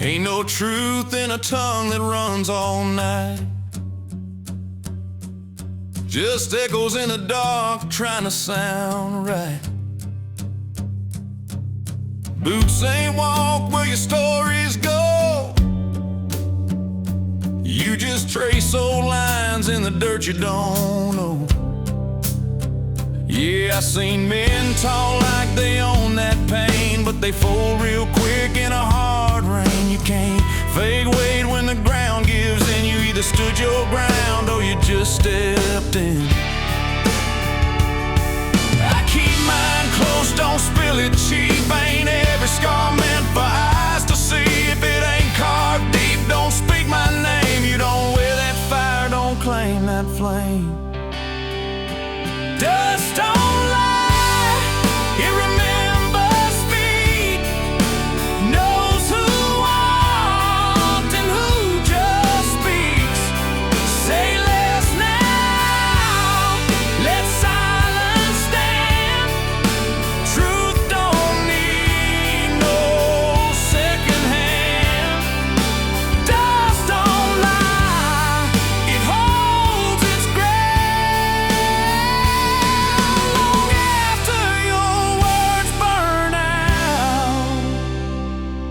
Ain't no truth in a tongue that runs all night. Just echoes in the dark trying to sound right. Boots ain't walk where your stories go. You just trace old lines in the dirt you don't know. Yeah, I seen men talk like they own that pain, but they fold real quick in a hard rain. You can't fake weight when the ground gives in. You either stood your ground or you just stepped in. I keep mine close, don't spill it cheap. Ain't every scar meant for eyes to see. If it ain't carved deep, don't speak my name. You don't wear that fire, don't claim that flame. Dust don't lie, it remembers me, knows who walked and who just speaks. Say less now, let silence stand. Truth don't need no second hand. Dust don't lie, it holds its ground.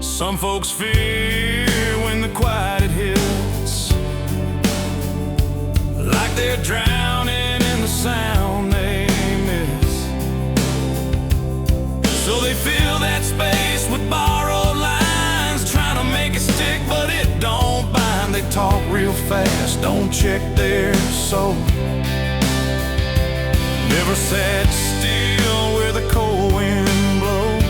Some folks fear when the quiet hits, like they're drowning in the sound they miss. So they fill that space with borrowed lines, trying to make it stick, but it don't bind. They talk real fast, don't check their soul. Never sat still where the cold wind blows.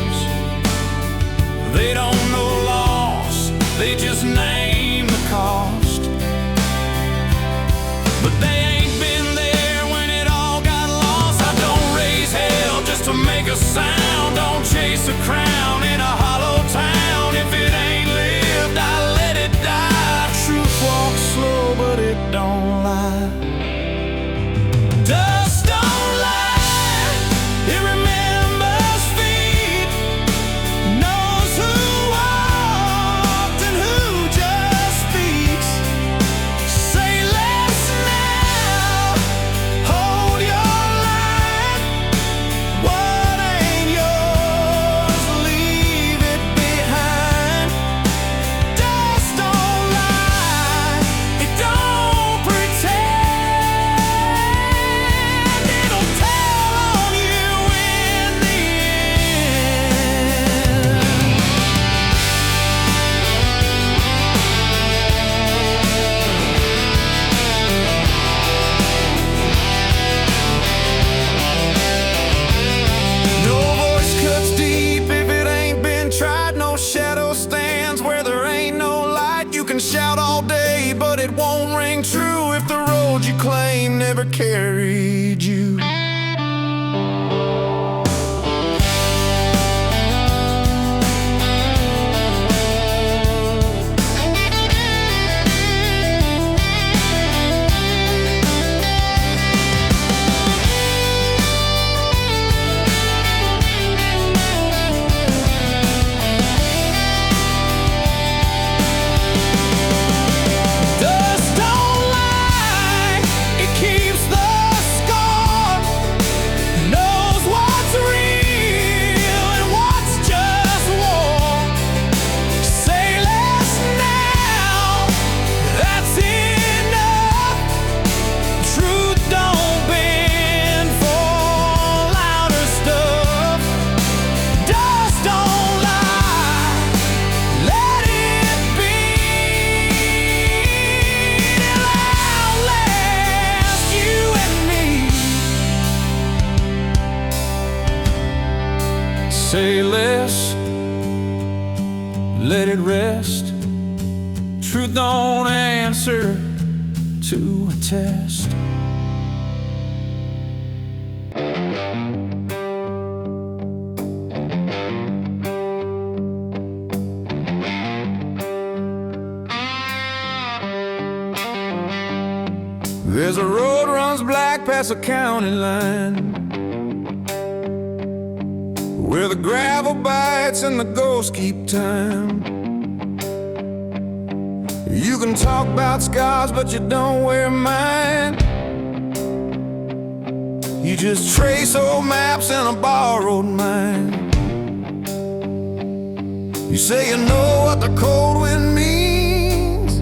They don't know loss, they just name the cost. But they ain't been there when it all got lost. I don't raise hell just to make a sound. Don't chase a crown in a hollow town. If it ain't lived, I let it die. Truth walks slow, but it don't lie. Dust don't lie, it remembers feet, knows who walked and who just speaks. Say less now, hold your line. What ain't yours, leave it behind. Dust don't lie, it don't pretend. It'll tell on you in the end. No voice cuts deep if it ain't been tried. No shadow stands where there ain't no light. You can shout all day, but it won't ring true if the road you claim never carried you. Dust don't lie, it keeps the score. Knows what's real and what's just war. Say less now, that's enough. Truth don't bend for louder stuff. Dust don't lie, let it be. It'll outlast you and me. Say less, let it rest. Truth don't answer to a test. There's a road runs black past the county line, where the gravel bites and the ghosts keep time. You can talk about scars, but you don't wear mine. You just trace old maps in a borrowed mind. You say you know what the cold wind means,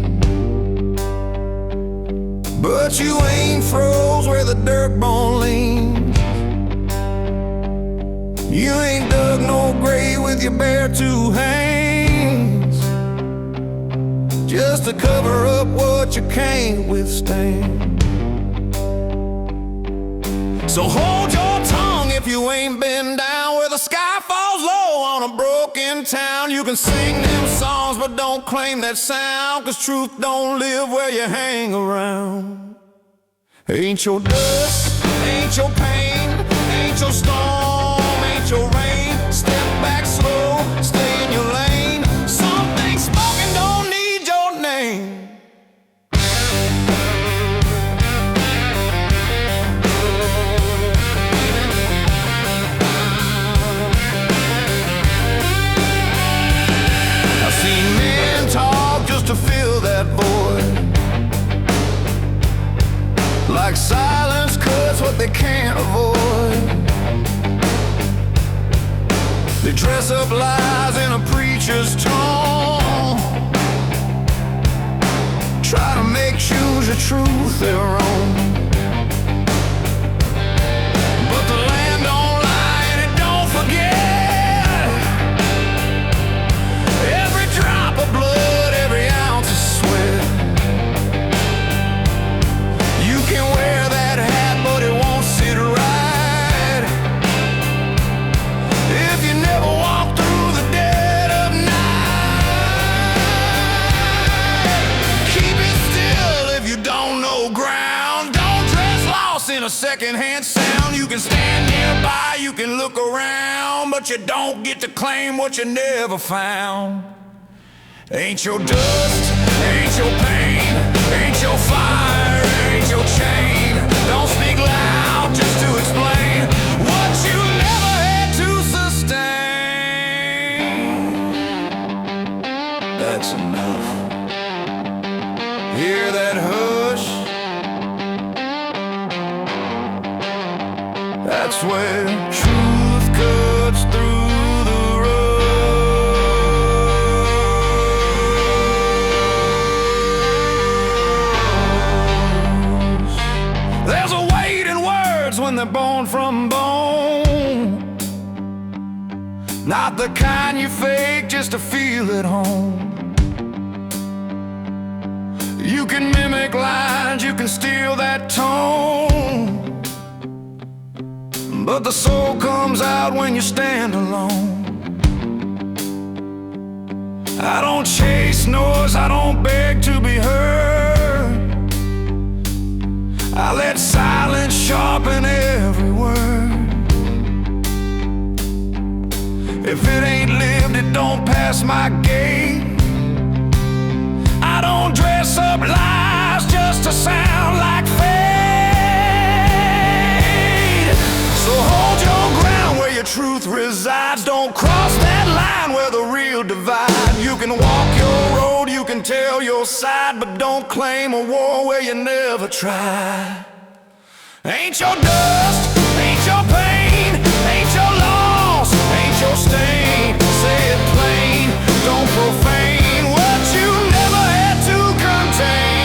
but you ain't froze where the dirt bone leans. You ain't dug no grave with your bare two hands, just to cover up what you can't withstand. So hold your tongue if you ain't been down where the sky falls low on a broken town. You can sing them songs but don't claim that sound, 'cause truth don't live where you hang around. Ain't your dust, ain't your pain, ain't your storm, ain't your rain. Step back slow, stay in your lane. Something spoken don't need your name. To fill that void, like silence cuts what they can't avoid. They dress up lies in a preacher's tone, try to make choose the truth their own. But the land don't lie and it don't forget. Every drop of blood, every ounce of sweat. You can wear that hat, but it won't sit right if you never walk through the dead of night. Keep it still if you don't know ground. Don't dress lost in a secondhand sound. You can stand nearby, you can look around, but you don't get to claim what you never found. Ain't your dust, ain't your pain, ain't your fire, ain't your chain. Don't speak loud just to explain what you never had to sustain. That's enough. Hear that hush? That's where truth cuts through the rose. There's a weight in words when they're born from bone, not the kind you fake just to feel at home. You can mimic lines, you can steal that tone, but the soul comes out when you stand alone. I don't chase noise, I don't beg to be heard. I let silence sharpen every word. If it ain't lived, it don't pass my gate. I don't dress up lies just to sound like fate. So hold your ground where your truth resides. Don't cross that line where the real divide. You can walk your road, you can tell your side, but don't claim a war where you never tried. Ain't your dust, ain't your pain, ain't your loss, ain't your stain. Say it plain, don't profane what you never had to contain.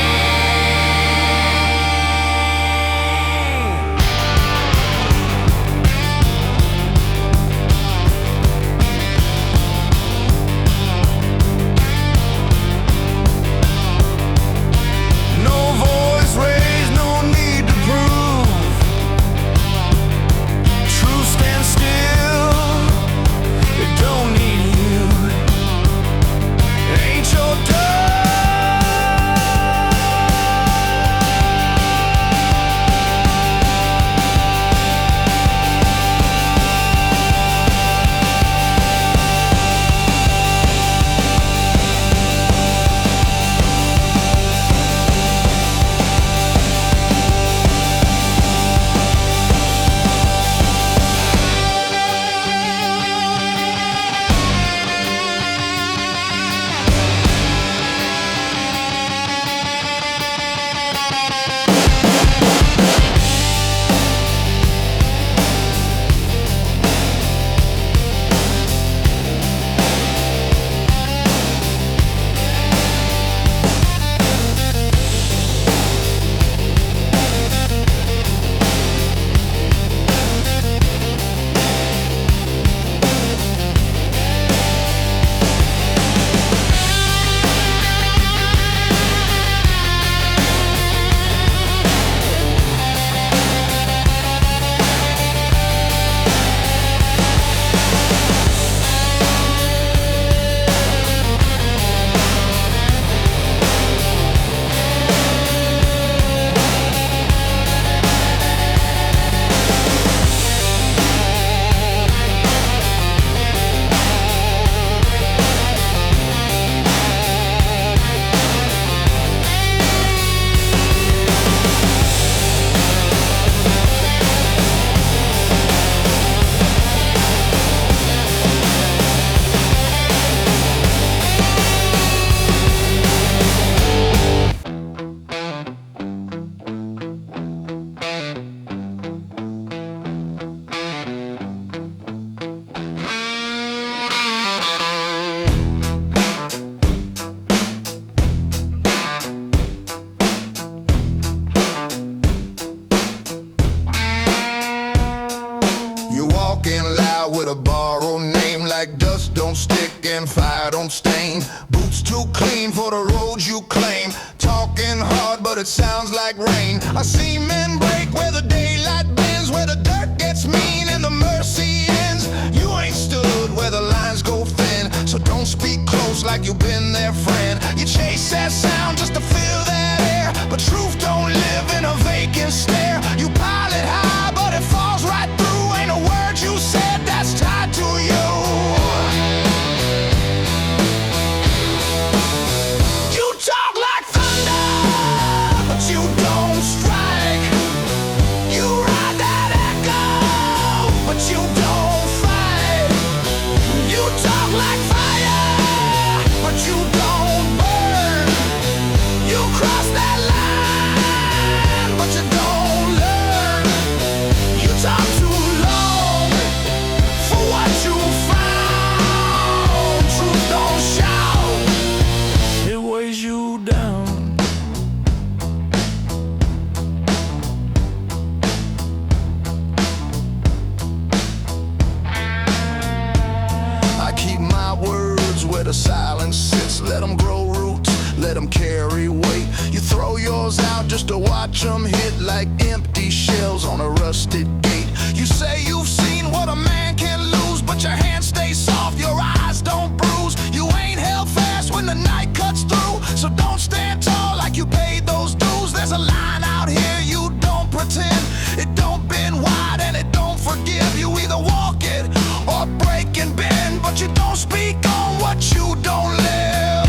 fire don't stain. Boots too clean for the roads you claim. Talking hard but it sounds like rain. I see men break where the daylight bends, where the dirt gets mean and the mercy ends. You ain't stood where the lines go thin, so don't speak close like you've been their friend. You chase that sound just to fill that air, but truth don't live in a vacant stare. You pile it high but it falls right through. Ain't a word you said that's tied to you. You talk like thunder, but you don't strike. You ride that echo, but you don't fight. You talk like fire, but you don't burn. You cross that line, but you don't learn. You talk too long for what you found. Truth don't shout, it weighs you down. I keep my words where the silence sits. Let them grow roots, let them carry weight. You throw yours out just to watch them hit like empty shells on a rusted gate. You say you've seen what a man can lose, but your hands stay soft, your eyes don't bruise. You ain't held fast when the night cuts through, so don't stand tall like you paid those dues. There's a line out here you don't pretend. It don't bend wide and it don't forgive. You either walk it or break and bend, but you don't speak on what you don't live.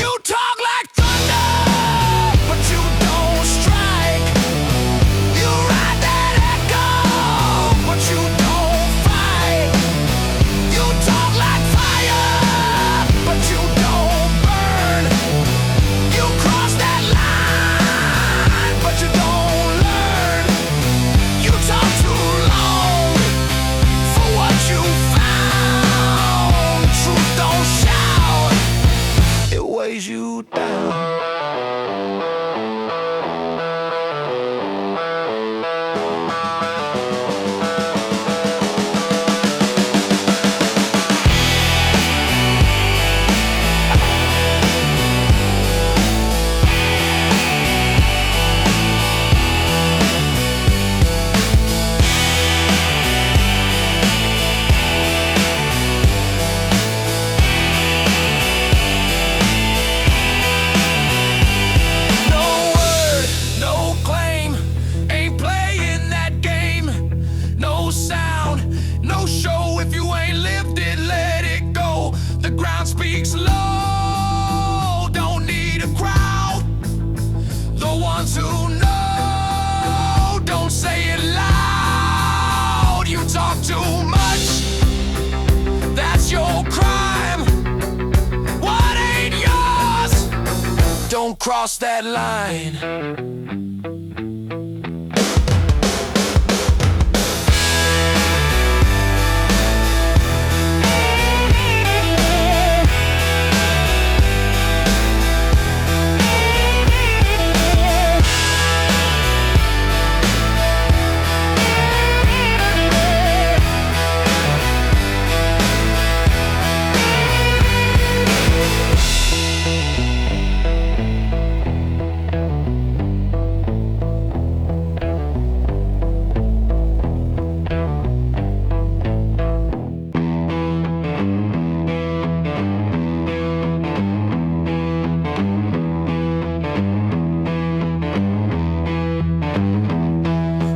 You talk like thunder, but you don't strike. You ride that echo, but you don't fight. You talk like fire, but you don't burn. You cross that line, but you don't learn. You talk too long for what you found. Truth don't shout, it weighs you down. No word, no claim, ain't playing that game. No sound, no show. If you ain't lived it, let it go. The ground speaks low, don't need a crowd. The ones who know don't say it loud. You talk too much, that's your crime. What ain't yours, don't cross that line.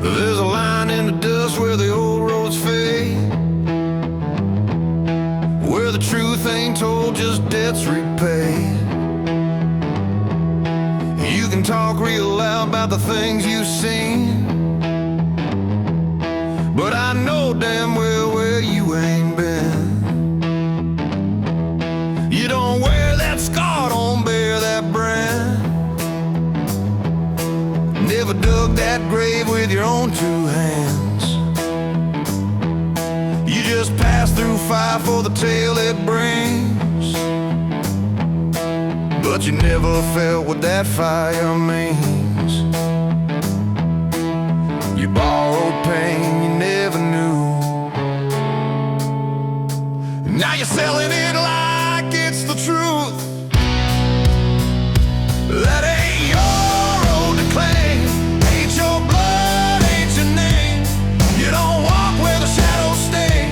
There's a line in the dust where the old roads fade, where the truth ain't told, just debts repaid. You can talk real loud about the things you've seen, but I know damn well where you ain't been. You don't wear that scar, don't bear that brand. Never dug that grave with your own two hands. You just pass through fire for the tale it brings, but you never felt what that fire means. You borrowed pain you never knew. Now you're selling it like it's the truth. That ain't your road to claim. Ain't your blood, ain't your name. You don't walk where the shadows stay.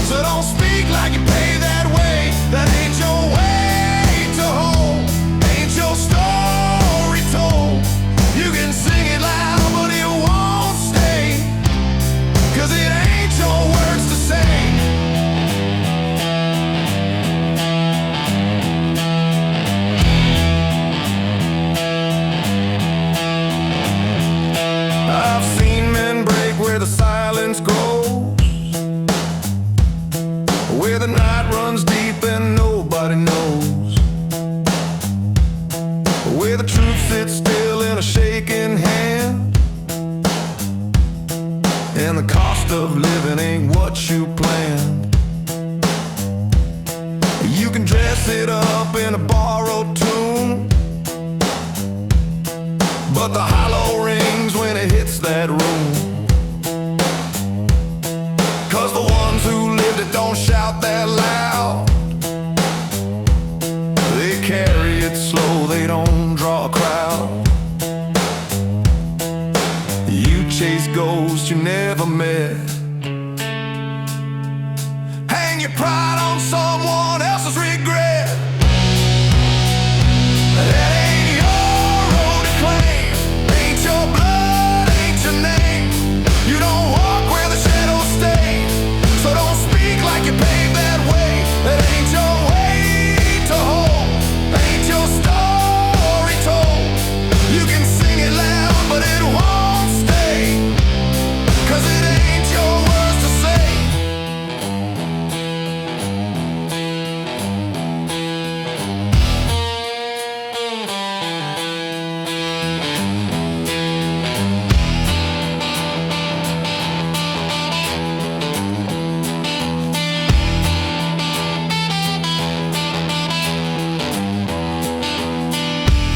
So don't speak like you pay that way. That ain't your way to hold. Ain't your story told. You can sing it loud, but it won't stay. 'Cause it ain't your words to say. I've seen men break where the silence goes, where the night runs deep and nobody knows, where the truth sits still in a shaking hand, and the cost of living ain't what you planned. You can dress it up in a borrowed tune, but the hollow rings when it hits that room. 'Cause the ones who lived it don't shout that loud. They carry it slow, they don't draw a crowd. You chase ghosts you never met. Hang your pride on someone else's regret. That ain't your road to claim. Ain't your blood, ain't your name. You don't walk where the shadows stay. So don't speak like you paved that way. That ain't your way to hold. Ain't your story told. You can sing it loud, but it won't stay. 'Cause it ain't your words to say.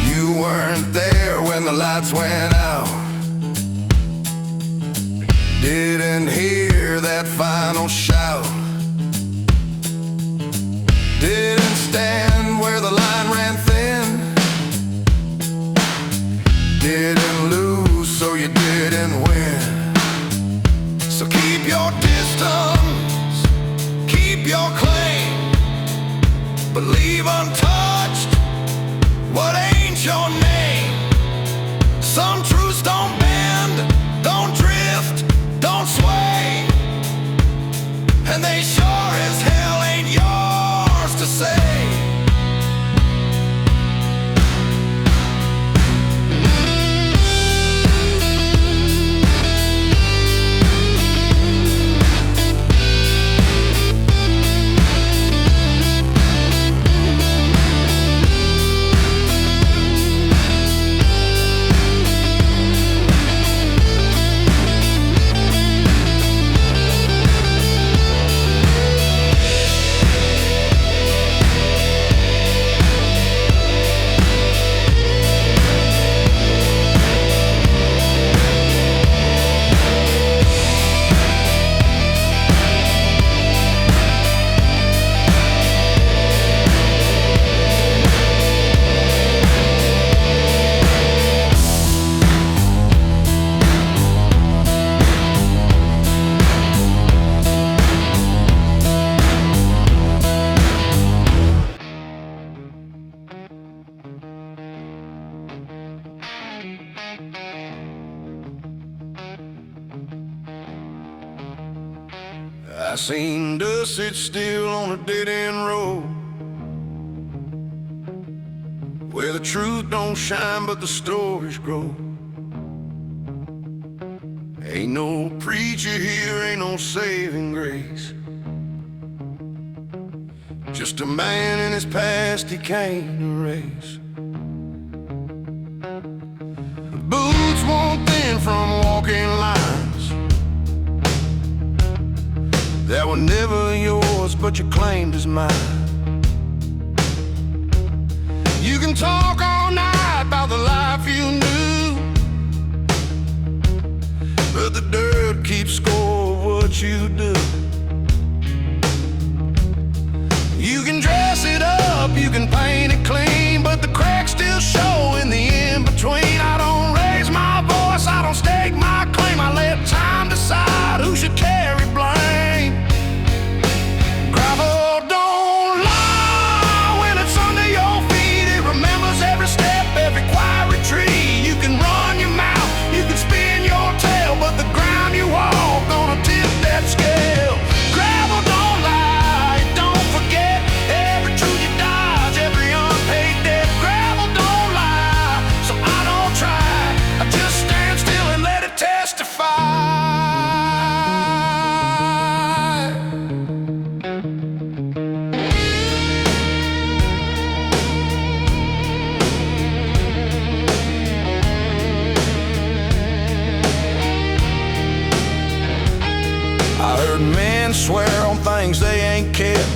You weren't there when the lights went out. Didn't hear that final shout. Didn't stand where the line ran thin. Didn't lose, so you didn't win. So keep your distance, keep your claim, but leave untouched what ain't your name. Some truths don't bend, don't drift, don't sway, and they sure as hell ain't yours to say. I seen dust sit still on a dead-end road, where the truth don't shine but the stories grow. Ain't no preacher here, ain't no saving grace. Just a man in his past he can't erase. The boots won't thin from walking lines that were never yours, but you claimed as mine. You can talk all night about the life you knew, but the dirt keeps score of what you do. men swear on things they ain't kept.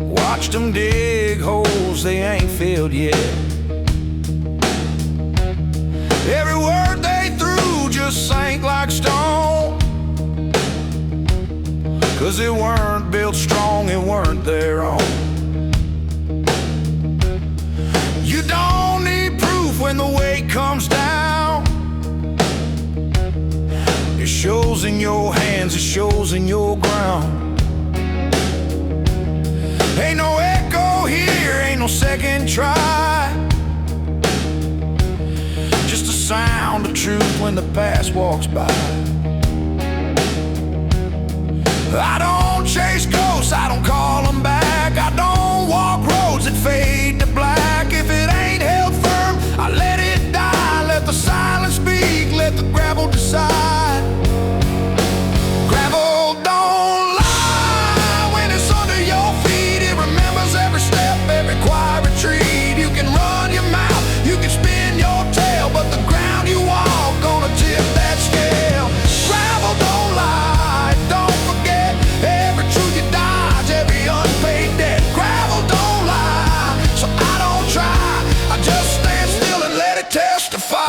Watched them dig holes they ain't filled yet. Every word they threw just sank like stone, 'cause they weren't built strong, it weren't their own. You don't need proof when the weight comes down. It shows in your hands, it shows in your ground. Ain't no echo here, ain't no second try. Just the sound of truth when the past walks by. I don't chase ghosts, I don't call them back. I don't walk roads that fade to black. If it ain't held firm, I let it die. Let the silence speak, let the gravel decide. Gravel don't lie when it's under your feet. It remembers every step, every quiet retreat. You can run your mouth, you can spin your tail, but the ground you walk gonna tip that scale. Gravel don't lie, don't forget every truth you dodge, every unpaid debt. Gravel don't lie, so I don't try. I just stand still and let it testify.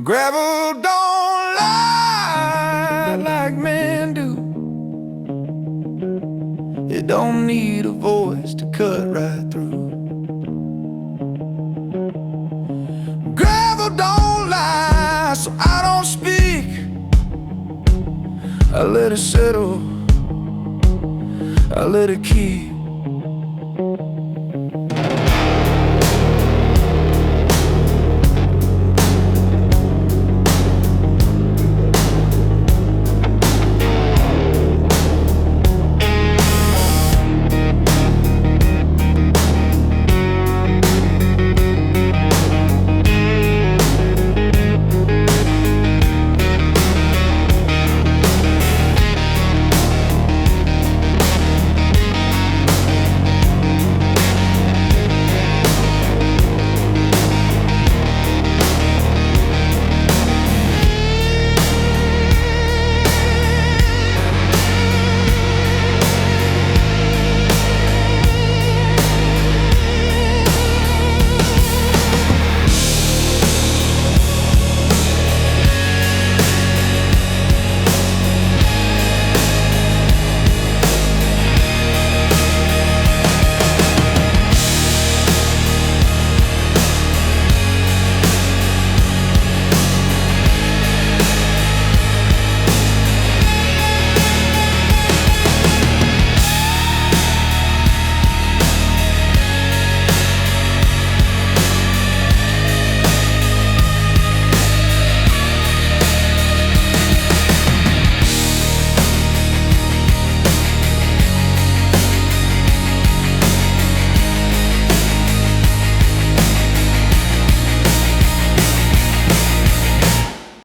Gravel don't lie like men do. It don't need a voice to cut right through. Gravel don't lie, so I don't speak. I let it settle, I let it keep.